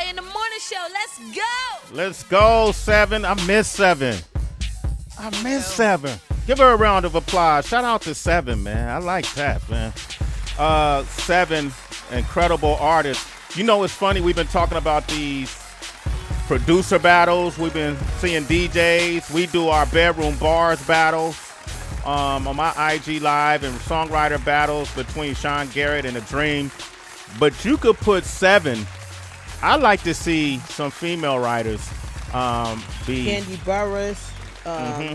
Calloway in the morning show. Let's go. Let's go, Seven. I miss Seven. I miss Seven. Give her a round of applause. Shout out to Seven, man. I like that, man. Seven, incredible artist. You know, it's funny. We've been talking about these producer battles. We've been seeing DJs. We do our bedroom bars battles on my IG Live and songwriter battles between Sean Garrett and The Dream. But you could put Seven. I like to see some female writers be. Candy Burris,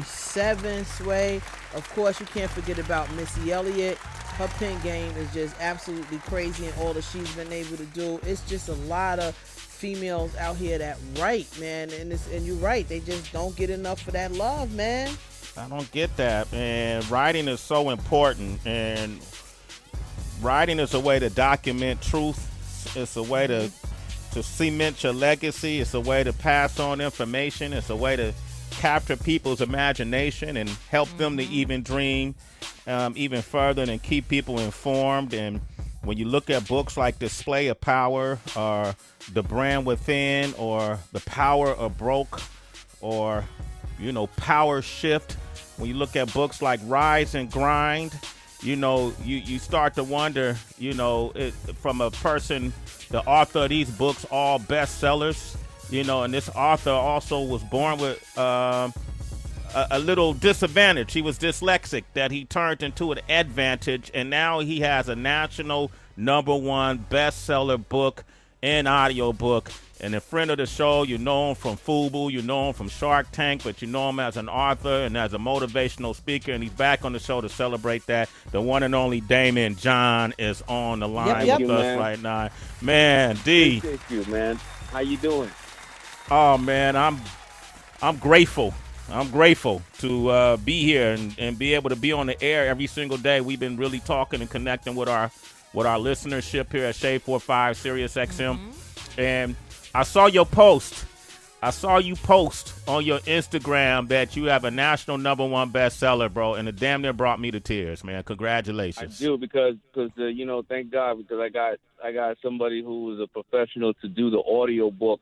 Seven, Sway. Of course, you can't forget about Missy Elliott. Her pen game is just absolutely crazy, and all that she's been able to do. It's just a lot of females out here that write, man, and you're right. They just don't get enough of that love, man. I don't get that, and writing is so important, and writing is a way to document truth. It's a way to cement your legacy. It's a way to pass on information. It's a way to capture people's imagination and help them to even dream even further and keep people informed. And when you look at books like Display of Power or The Brand Within or The Power of Broke or, Powershift, when you look at books like Rise and Grind, you start to wonder, from a person, the author of these books, all bestsellers, and this author also was born with a little disadvantage. He was dyslexic that he turned into an advantage, and now he has a national #1 bestseller book and audio book. And a friend of the show, you know him from FUBU, you know him from Shark Tank, but you know him as an author and as a motivational speaker, and he's back on the show to celebrate that. The one and only Daymond John is on the line with us right now. Man, D. Thank you, man. How you doing? Oh, man, I'm grateful. I'm grateful to be here and be able to be on the air every single day. We've been really talking and connecting with our listenership here at Shade 45 Sirius XM. And I saw your post. I saw you post on your Instagram that you have a national #1 bestseller, bro, and it damn near brought me to tears, man. Congratulations. I do because thank God, because I got somebody who is a professional to do the audio book.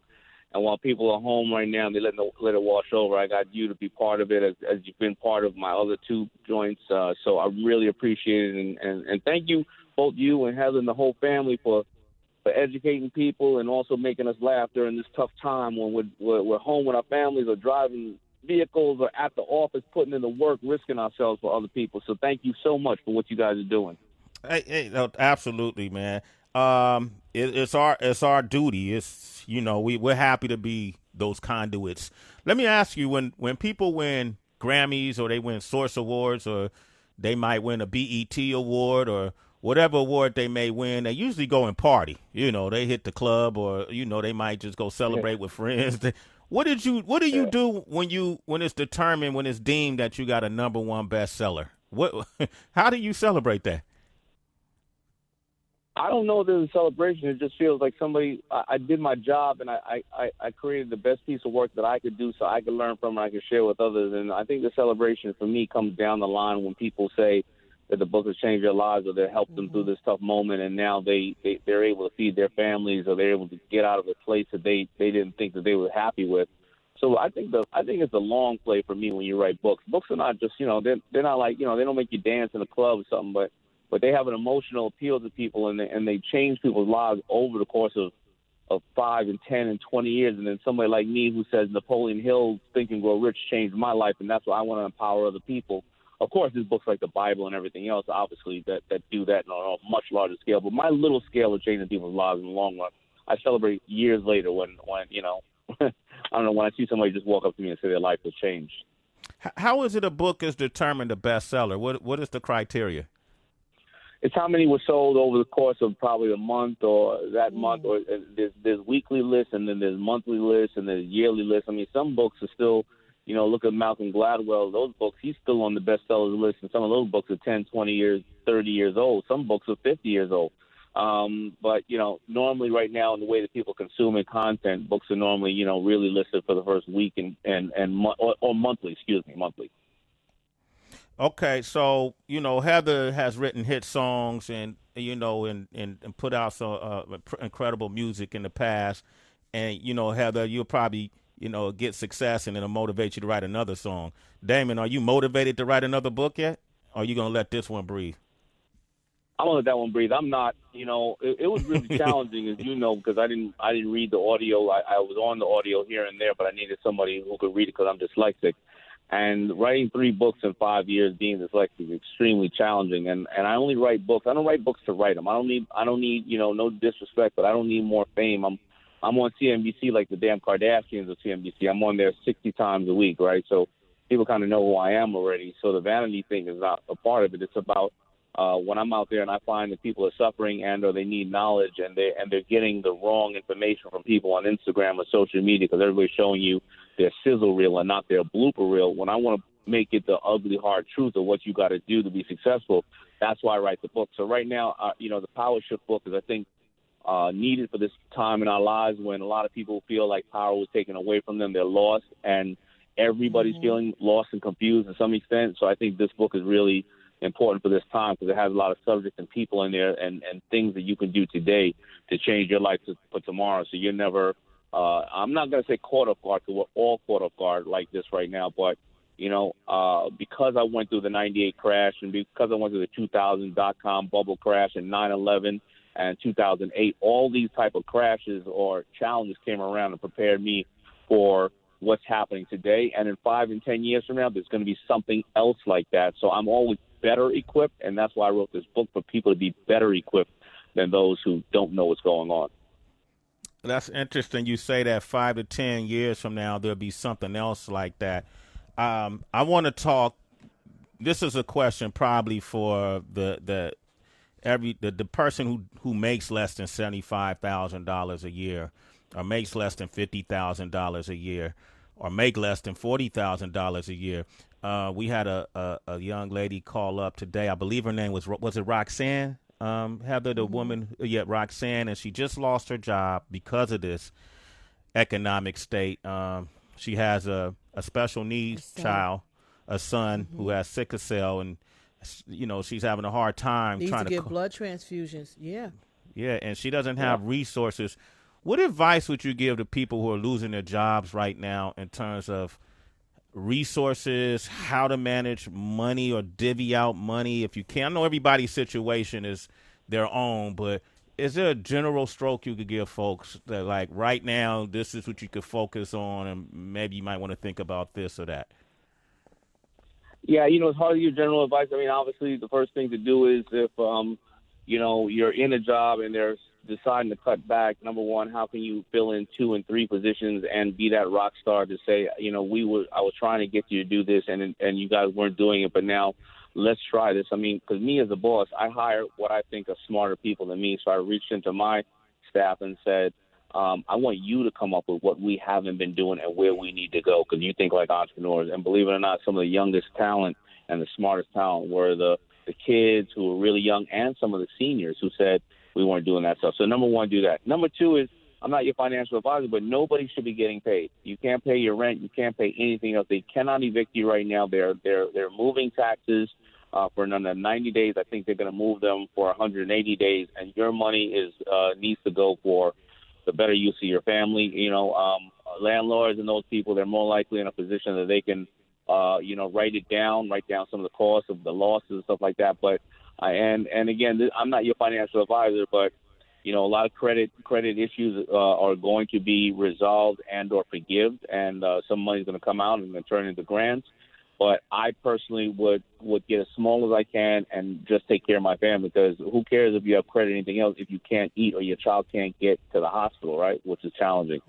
And while people are home right now, they let it wash over. I got you to be part of it as you've been part of my other 2 joints. So I really appreciate it. And thank you, both you and Heather and the whole family for educating people and also making us laugh during this tough time when we're home with our families or driving vehicles or at the office, putting in the work, risking ourselves for other people. So thank you so much for what you guys are doing. Hey, absolutely, man. It's our duty. It's we're happy to be those conduits. Let me ask you, when people win Grammys or they win Source Awards or they might win a BET award or whatever award they may win, they usually go and party. They hit the club or they might just go celebrate with friends. What do you do when it's determined, when it's deemed that you got a #1 bestseller? How do you celebrate that? I don't know if there's a celebration. It just feels like I did my job and I created the best piece of work that I could do so I could learn from it, I could share with others. And I think the celebration for me comes down the line when people say that the book has changed their lives or that helped them through this tough moment, and now they're able to feed their families or they're able to get out of a place that they didn't think that they were happy with. So I think it's a long play for me when you write books. Books are not just, they're not like, they don't make you dance in a club or something, but they have an emotional appeal to people, and they change people's lives over the course of 5 and 10 and 20 years. And then somebody like me who says Napoleon Hill's Think and Grow Rich changed my life, and that's why I want to empower other people. Of course, there's books like the Bible and everything else, obviously, that do that on a much larger scale. But my little scale of changing people's lives in the long run, I celebrate years later when I don't know, when I see somebody just walk up to me and say their life has changed. How is it a book is determined a bestseller? What is the criteria? It's how many were sold over the course of probably a month or that month. Or there's weekly lists, and then there's monthly lists, and there's yearly lists. I mean, some books are still, look at Malcolm Gladwell. Those books, he's still on the bestsellers list, and some of those books are 10, 20 years, 30 years old. Some books are 50 years old. But normally right now in the way that people consuming content, books are normally, really listed for the first week or monthly, monthly. Okay, so Heather has written hit songs and and put out some incredible music in the past. and Heather, you'll probably get success, and it'll motivate you to write another song. Daymond, are you motivated to write another book yet? Or are you gonna let this one breathe? I'm gonna let that one breathe. I'm not, it was really challenging, as you know, because I didn't read the audio. I was on the audio here and there, but I needed somebody who could read it because I'm dyslexic. And writing 3 books in 5 years, being dyslexic, is extremely challenging. And I only write books. I don't write books to write them. I don't need, no disrespect, but I don't need more fame. I'm on CNBC like the damn Kardashians of CNBC. I'm on there 60 times a week, right? So people kind of know who I am already. So the vanity thing is not a part of it. It's about when I'm out there and I find that people are suffering and or they need knowledge and they're getting the wrong information from people on Instagram or social media because everybody's showing you their sizzle reel and not their blooper reel. When I want to make it the ugly, hard truth of what you got to do to be successful, that's why I write the book. So right now, the Powershift book is, I think, needed for this time in our lives when a lot of people feel like power was taken away from them. They're lost, and everybody's feeling lost and confused to some extent. So I think this book is really important for this time because it has a lot of subjects and people in there and things that you can do today to change your life for tomorrow. So you're never I'm not going to say caught off guard because we're all caught off guard like this right now. But, because I went through the 98 crash and because I went through the 2000 dot-com bubble crash and 9/11 and 2008, all these type of crashes or challenges came around and prepared me for what's happening today. And in 5 and 10 years from now, there's going to be something else like that. So I'm always better equipped, and that's why I wrote this book, for people to be better equipped than those who don't know what's going on. That's interesting. You say that 5 to 10 years from now, there'll be something else like that. I want to talk. This is a question probably for the person who makes less than $75,000 a year, or makes less than $50,000 a year, or make less than $40,000 a year. We had a young lady call up today. I believe her name was it Roxanne? Heather, the woman, Roxanne, and she just lost her job because of this economic state. She has a special needs child, a son who has sickle cell, and she's having a hard time trying to get blood transfusions. Yeah, and she doesn't have resources. What advice would you give to people who are losing their jobs right now in terms of resources, how to manage money or divvy out money if you can? I know everybody's situation is their own, but is there a general stroke you could give folks that, like, right now, this is what you could focus on, and maybe you might want to think about this or that? Yeah, it's hard to give general advice. I mean, obviously, the first thing to do is if, you're in a job and they're deciding to cut back, number one, how can you fill in 2 and 3 positions and be that rock star to say, I was trying to get you to do this and you guys weren't doing it, but now let's try this. I mean, because me as a boss, I hire what I think are smarter people than me. So I reached into my staff and said, I want you to come up with what we haven't been doing and where we need to go, because you think like entrepreneurs. And believe it or not, some of the youngest talent and the smartest talent were the kids who were really young and some of the seniors who said we weren't doing that stuff. So number one, do that. Number two is, I'm not your financial advisor, but nobody should be getting paid. You can't pay your rent. You can't pay anything else. They cannot evict you right now. They're moving taxes for another 90 days. I think they're going to move them for 180 days, and your money needs to go for the better use of your family. Landlords and those people, they're more likely in a position that they can, write down some of the costs of the losses and stuff like that. But and again, I'm not your financial advisor, but a lot of credit issues are going to be resolved and or forgived, and some money's going to come out and then turn into grants. But I personally would get as small as I can and just take care of my family, because who cares if you have credit or anything else if you can't eat or your child can't get to the hospital, right, which is challenging.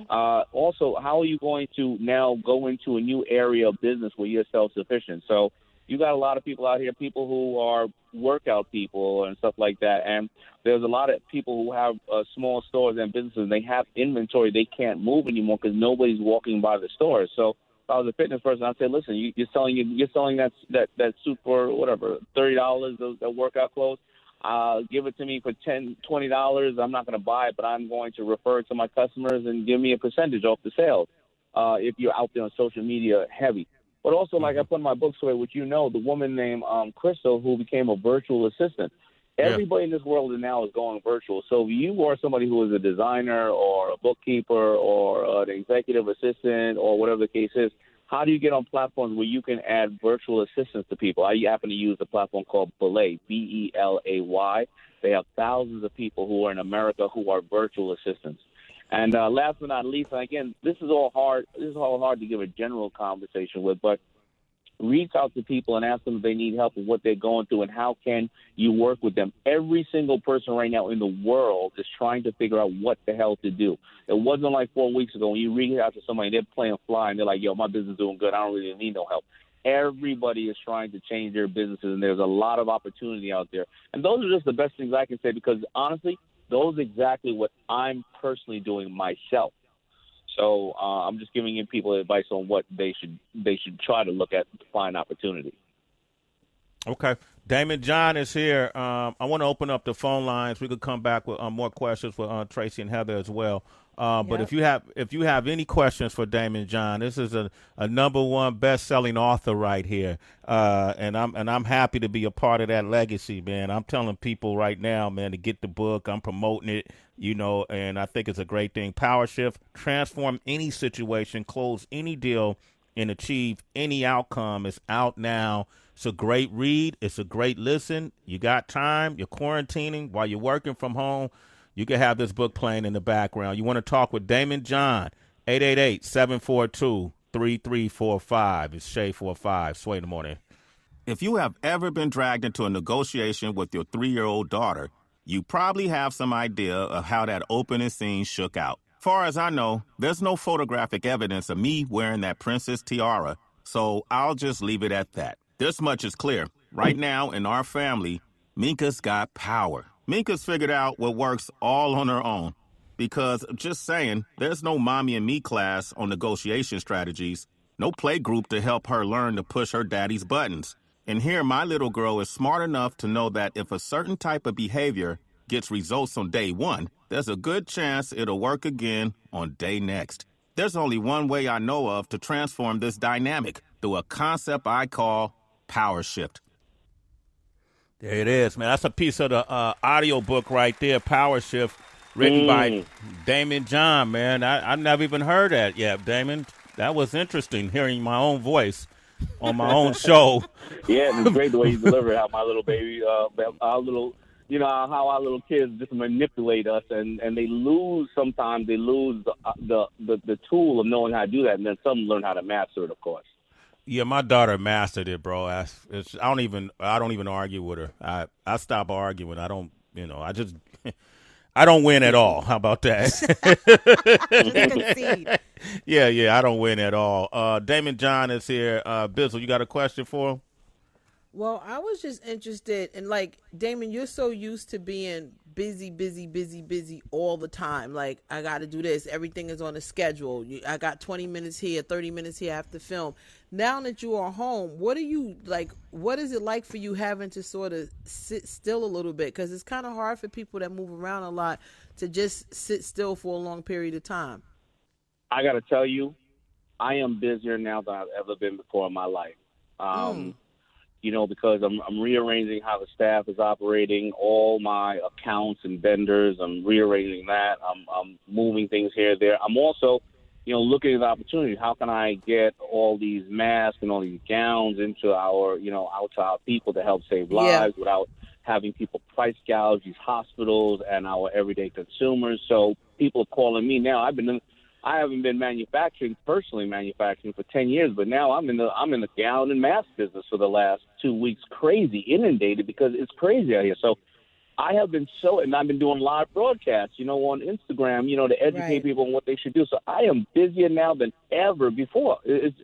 Also, how are you going to now go into a new area of business where you're self-sufficient? So you got a lot of people out here, people who are workout people and stuff like that, and there's a lot of people who have small stores and businesses, and they have inventory they can't move anymore because nobody's walking by the stores. So if I was a fitness person, I'd say, listen, you're selling that suit for whatever, $30, those workout clothes. Give it to me for $10, $20. I'm not going to buy it, but I'm going to refer it to my customers and give me a percentage off the sales. If you're out there on social media heavy. But also, like I put in my book, Sway, which the woman named Crystal, who became a virtual assistant. Everybody in this world now is going virtual. So if you are somebody who is a designer or a bookkeeper or an executive assistant or whatever the case is, how do you get on platforms where you can add virtual assistants to people? I happen to use a platform called Belay, Belay. They have thousands of people who are in America who are virtual assistants. And last but not least, and again, this is all hard. This is all hard to give a general conversation with, but reach out to people and ask them if they need help with what they're going through and how can you work with them. Every single person right now in the world is trying to figure out what the hell to do. It wasn't like 4 weeks ago when you reach out to somebody, they're playing fly, and they're like, yo, my business is doing good. I don't really need no help. Everybody is trying to change their businesses, and there's a lot of opportunity out there. And those are just the best things I can say because, honestly, those are exactly what I'm personally doing myself. So I'm just giving people advice on what they should try to look at to find opportunity. Okay. Daymond John is here. I want to open up the phone lines. We could come back with more questions for Tracy and Heather as well. But if you have any questions for Daymond John, this is a #1 best-selling author right here, and I'm happy to be a part of that legacy, man. I'm telling people right now, man, to get the book. I'm promoting it, and I think it's a great thing. Powershift, transform any situation, close any deal, and achieve any outcome. Is out now. It's a great read. It's a great listen. You got time. You're quarantining while you're working from home. You can have this book playing in the background. You want to talk with Daymond John, 888-742-3345. It's Shay 45. Sway in the morning. If you have ever been dragged into a negotiation with your 3-year-old daughter, you probably have some idea of how that opening scene shook out. Far as I know, there's no photographic evidence of me wearing that princess tiara, so I'll just leave it at that. This much is clear. Right now, in our family, Minka's got power. Minka's figured out what works all on her own. Because, just saying, there's no mommy and me class on negotiation strategies, no play group to help her learn to push her daddy's buttons. And here, my little girl is smart enough to know that if a certain type of behavior gets results on day 1, there's a good chance it'll work again on day next. There's only one way I know of to transform this dynamic, through a concept I call Powershift. There it is, man. That's a piece of the audio book right there, Powershift, written by Daymond John, man. I never even heard that yet, Daymond. That was interesting, hearing my own voice on my own show. Yeah, it's great the way you deliver it, how my little baby, our little, how our little kids just manipulate us, and they lose sometimes. They lose the tool of knowing how to do that, and then some learn how to master it, of course. Yeah, my daughter mastered it, bro. I don't even argue with her. I stop arguing. I don't, I don't win at all. How about that? Just concede. Yeah, I don't win at all. Daymond John is here. Bizzle, you got a question for him? Well, I was just interested in, Daymond, you're so used to being busy all the time. Like, I got to do this. Everything is on a schedule. I got 20 minutes here, 30 minutes here after film. Now that you are home, what is it like for you having to sort of sit still a little bit? Because it's kind of hard for people that move around a lot to just sit still for a long period of time. I got to tell you, I am busier now than I've ever been before in my life. Because I'm rearranging how the staff is operating, all my accounts and vendors. I'm rearranging that. I'm moving things here, there. I'm also, looking at the opportunity. How can I get all these masks and all these gowns into our, out to our people to help save lives without having people price gouge these hospitals and our everyday consumers. So people are calling me now. I haven't been personally manufacturing for 10 years, but now I'm in the gown and mask business for the last 2 weeks. Crazy, inundated, because it's crazy out here. So I have been and I've been doing live broadcasts, on Instagram, to educate people on what they should do. So I am busier now than ever before. It's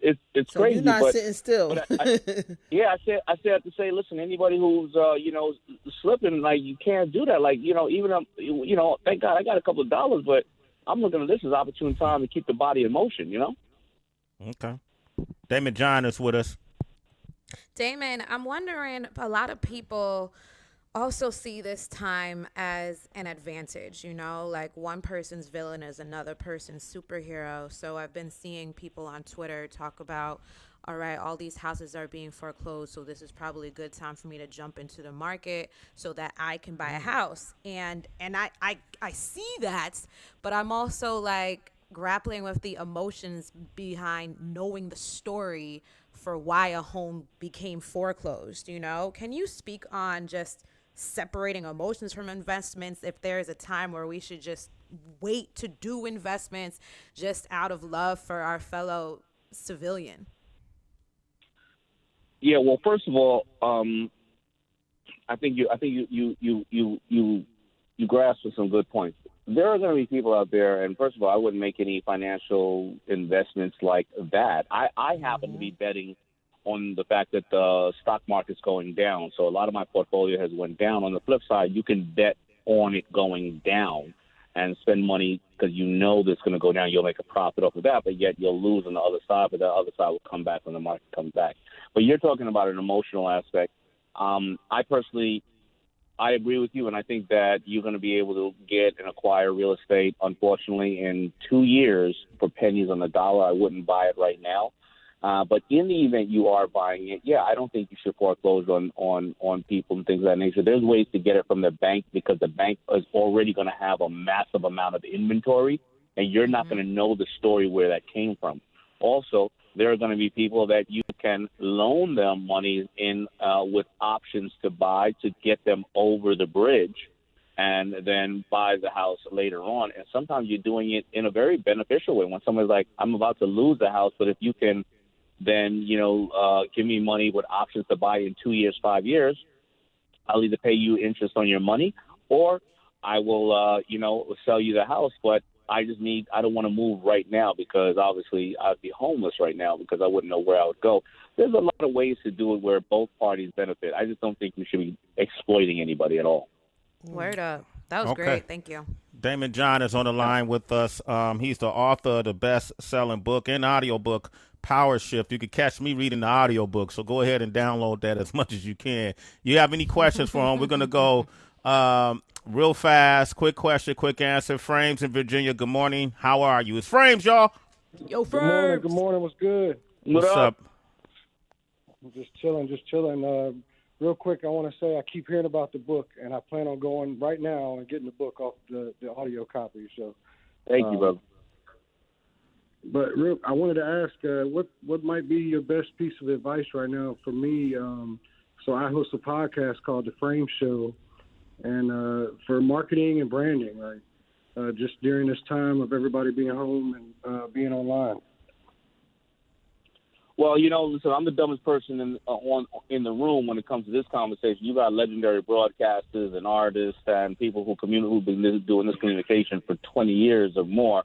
so crazy. You're not sitting still. I said to say, listen, anybody who's, slipping, you can't do that. Even, thank God I got a couple of dollars, but I'm looking at this as opportune time to keep the body in motion, Okay. Daymond John is with us. Daymond, I'm wondering, a lot of people also see this time as an advantage, like one person's villain is another person's superhero. So I've been seeing people on Twitter talk about, all right, all these houses are being foreclosed, so this is probably a good time for me to jump into the market so that I can buy a house. And I see that, but I'm also like grappling with the emotions behind knowing the story for why a home became foreclosed. Can you speak on just separating emotions from investments, if there is a time where we should just wait to do investments just out of love for our fellow civilian? Yeah, well, first of all, I think you grasp some good points. There are going to be people out there, and first of all, I wouldn't make any financial investments like that. I happen to be betting on the fact that the stock market's going down, so a lot of my portfolio has went down. On the flip side, you can bet on it going down and spend money because you know that's going to go down. You'll make a profit off of that, but yet you'll lose on the other side, but the other side will come back when the market comes back. But you're talking about an emotional aspect. I agree with you, and I think that you're going to be able to get and acquire real estate, unfortunately, in 2 years for pennies on the dollar. I wouldn't buy it right now. But in the event you are buying it, yeah, I don't think you should foreclose on people and things of that nature. There's ways to get it from the bank because the bank is already going to have a massive amount of inventory, and you're not going to know the story where that came from. Also, there are going to be people that you can loan them money in with options to buy to get them over the bridge and then buy the house later on. And sometimes you're doing it in a very beneficial way. When somebody's like, I'm about to lose the house, but if you can then, give me money with options to buy in 2 years, 5 years, I'll either pay you interest on your money or I will, sell you the house. But I don't want to move right now because obviously I'd be homeless right now because I wouldn't know where I would go. There's a lot of ways to do it where both parties benefit. I just don't think we should be exploiting anybody at all. Word up. That was great. Thank you. Daymond John is on the line with us. He's the author of the best-selling book and audiobook, Powershift. You can catch me reading the audiobook, so go ahead and download that as much as you can. You have any questions for him? We're going to go real fast. Quick question, quick answer. Frames in Virginia, good morning. How are you? It's Frames, y'all. Yo, Frames. Good morning. What's good? What's up? I'm just chilling. Real quick, I want to say I keep hearing about the book, and I plan on going right now and getting the book off the audio copy. So, thank you, brother. But I wanted to ask, what might be your best piece of advice right now for me? So I host a podcast called The Frame Show, and for marketing and branding, right? Just during this time of everybody being home and being online. Well, listen, I'm the dumbest person in the room when it comes to this conversation. You got legendary broadcasters and artists and people who've been doing this communication for 20 years or more.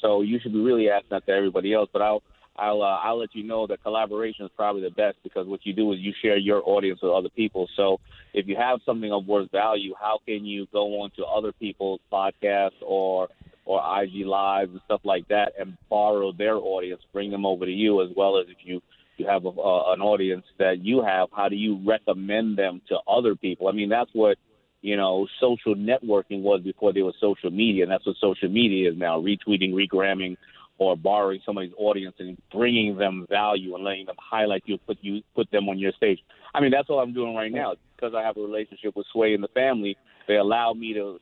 So you should be really asking that to everybody else. But I'll let you know that collaboration is probably the best because what you do is you share your audience with other people. So if you have something of worth value, how can you go on to other people's podcasts or IG Lives and stuff like that and borrow their audience, bring them over to you, as well as if you have an audience that you have, how do you recommend them to other people? I mean, that's what, social networking was before there was social media, and that's what social media is now, retweeting, regramming, or borrowing somebody's audience and bringing them value and letting them highlight you, put them on your stage. I mean, that's all I'm doing right now. Because I have a relationship with Sway and the family, they allow me to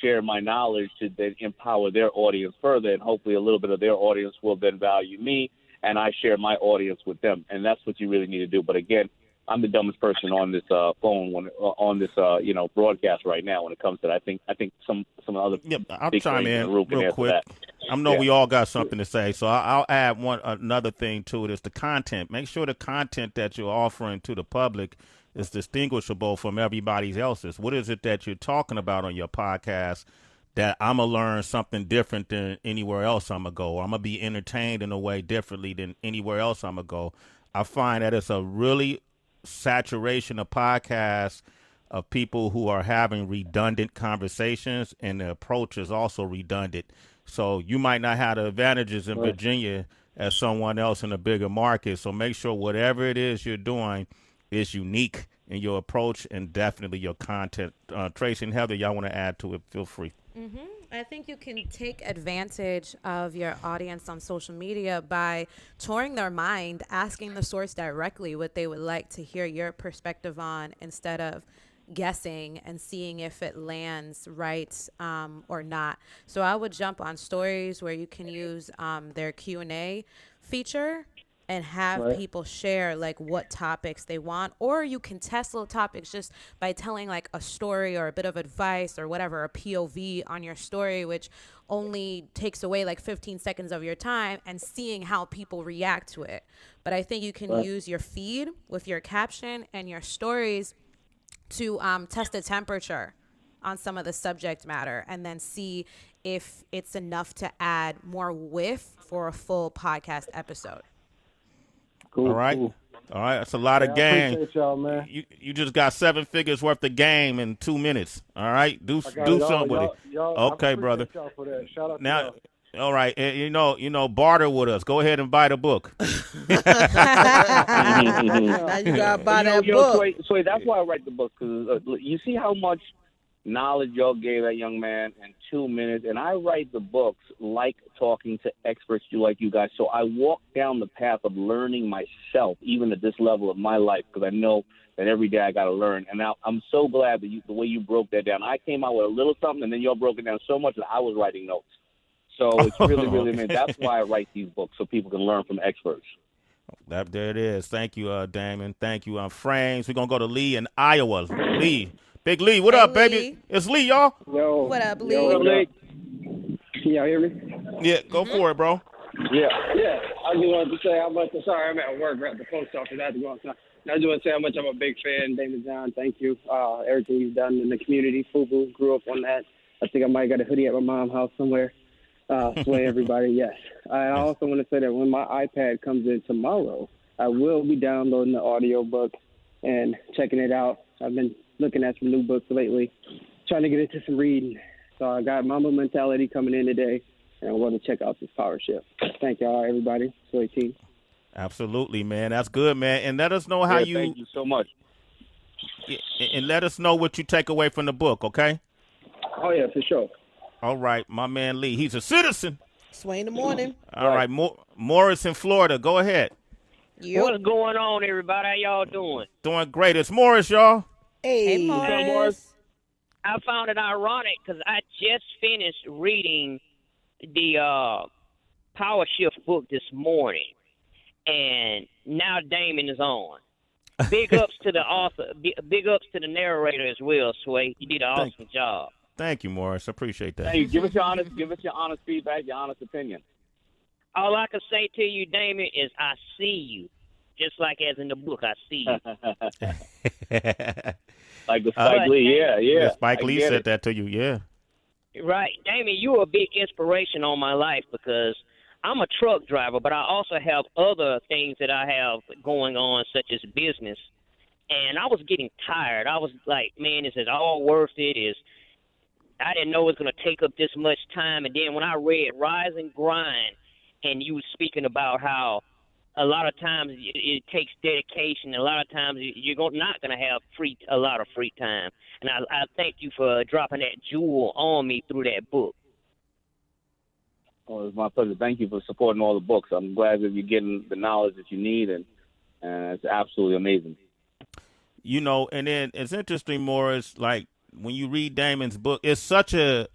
share my knowledge to then empower their audience further, and hopefully a little bit of their audience will then value me, and I share my audience with them. And that's what you really need to do. But again, I'm the dumbest person on this phone on this broadcast right now when it comes to that. I think some other I'll big chime in real quick. I know we all got something to say, so I'll add another thing to it is the content. Make sure the content that you're offering to the public is distinguishable from everybody else's. What is it that you're talking about on your podcast that I'm going to learn something different than anywhere else I'm going to go? I'm going to be entertained in a way differently than anywhere else I'm going to go. I find that it's a really saturation of podcasts of people who are having redundant conversations, and the approach is also redundant. So you might not have the advantages in Virginia as someone else in a bigger market. So make sure whatever it is you're doing is unique in your approach and definitely your content. Tracy and Heather, y'all want to add to it, feel free. I think you can take advantage of your audience on social media by touring their mind, asking the source directly what they would like to hear your perspective on instead of guessing and seeing if it lands right or not. So I would jump on stories where you can use their Q&A feature and have people share like what topics they want, or you can test little topics just by telling like a story or a bit of advice or whatever, a POV on your story, which only takes away like 15 seconds of your time, and seeing how people react to it. But I think you can use your feed with your caption and your stories to test the temperature on some of the subject matter and then see if it's enough to add more width for a full podcast episode. Cool, All right. Cool. All right. That's a lot of I game. appreciate y'all, man. You just got 7 figures worth of game in 2 minutes. All right. Do something with it. Okay, brother. Y'all for that. Shout out Now, to y'all. all right. You know, barter with us. Go ahead and buy the book. Now you gotta buy that book. Sway, that's why I write the book, because you see how much knowledge y'all gave that young man in 2 minutes, and I write the books like talking to experts like you guys. So I walk down the path of learning myself, even at this level of my life, because I know that every day I got to learn. And now I'm so glad that the way you broke that down. I came out with a little something, and then y'all broke it down so much that I was writing notes. So it's really, really, man, that's why I write these books, so people can learn from experts. There it is. Thank you, Daymond. Thank you, Frames. We're going to go to Lee in Iowa. Lee. Big Lee, what up, Lee. baby? It's Lee, y'all. Yo. What up, Lee? Yo, Lee? Can y'all hear me? Yeah, go for it, bro. Yeah. I just wanted to say how much. Sorry, I'm at work. We're at the post office. I had to go outside. I just want to say how much I'm a big fan. Daymond John, thank you. Everything you've done in the community. FUBU, grew up on that. I think I might got a hoodie at my mom's house somewhere. Sway, everybody, yes. I also want to say that when my iPad comes in tomorrow, I will be downloading the audiobook and checking it out. I've been looking at some new books lately, trying to get into some reading. So I got Mamba Mentality coming in today, and I'm going to check out this Powershift. Thank y'all, everybody. Sway team. Absolutely, man. That's good, man. And let us know how Thank you so much. And let us know what you take away from the book, okay? Oh, yeah, for sure. All right, my man Lee. He's a citizen. Sway in the morning. All right, Morris in Florida. Go ahead. Yep. What's going on, everybody? How y'all doing? Doing great. It's Morris, y'all. Hey, Morris. I found it ironic because I just finished reading the Powershift book this morning, and now Daymond is on. Big ups to the author. Big ups to the narrator as well, Sway. You did an awesome job. Thank you, Morris. I appreciate that. Hey, give us your honest feedback, your honest opinion. All I can say to you, Daymond, is I see you. Just like as in the book, I see you. Like the Spike Lee, yeah. Spike Lee said that to you, yeah. Right. Daymond, you're a big inspiration on my life because I'm a truck driver, but I also have other things that I have going on, such as business. And I was getting tired. I was like, man, is it all worth it? I didn't know it was going to take up this much time. And then when I read Rise and Grind, and you were speaking about how a lot of times it takes dedication. A lot of times you're not going to have a lot of free time. And I thank you for dropping that jewel on me through that book. Oh, it's my pleasure. Thank you for supporting all the books. I'm glad that you're getting the knowledge that you need, and it's absolutely amazing. You know, and then it's interesting, Morris, like when you read Daymond's book, it's such a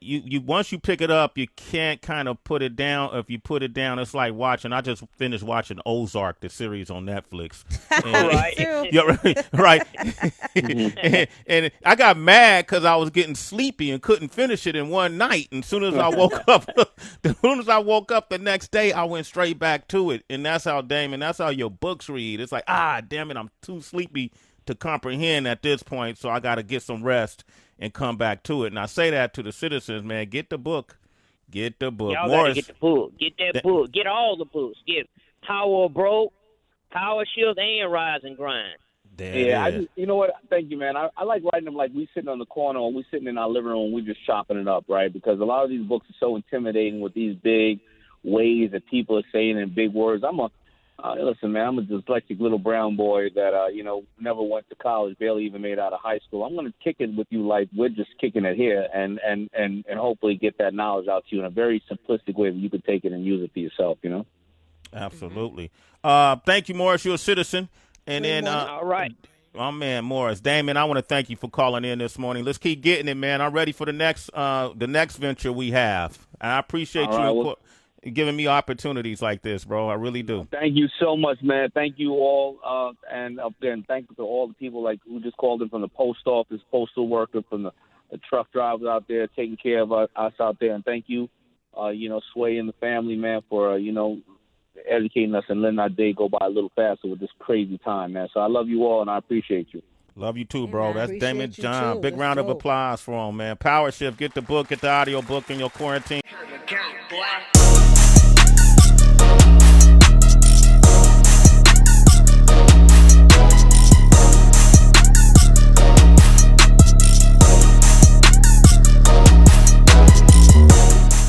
you once you pick it up, you can't kind of put it down. If you put it down, it's like watching. I just finished watching Ozark, the series on Netflix. And, yeah, right. and I got mad because I was getting sleepy and couldn't finish it in one night. And as soon as I woke up, the next day, I went straight back to it. And that's how Daymond. That's how your books read. It's like, damn it, I'm too sleepy to comprehend at this point, so I got to get some rest and come back to it. And I say that to the citizens, man, get the book. Get the book. Y'all got to get the book. Get that book. Get all the books. Get Power Broke, Powershift, and Rise and Grind. You know what? Thank you, man. I like writing them like we sitting on the corner or we sitting in our living room and we just chopping it up, right? Because a lot of these books are so intimidating with these big ways that people are saying in big words. I'm Listen, man, I'm a dyslexic little brown boy that, never went to college, barely even made out of high school. I'm going to kick it with you like we're just kicking it here and hopefully get that knowledge out to you in a very simplistic way that you can take it and use it for yourself, Absolutely. Thank you, Morris. You're a citizen. And then, all right. My man, Morris. Daymond, I want to thank you for calling in this morning. Let's keep getting it, man. I'm ready for the next venture we have. And I appreciate you giving me opportunities like this, bro. I really do. Thank you so much, man. Thank you all. And again, thank you to all the people who just called in from the post office, postal worker, from the truck drivers out there taking care of us out there. And thank you, Sway and the family, man, for, educating us and letting our day go by a little faster with this crazy time, man. So I love you all, and I appreciate you. Love you too, bro. That's Daymond John. Too. Big round of applause for him, man. Powershift. Get the book, get the audio book in your quarantine. Boy.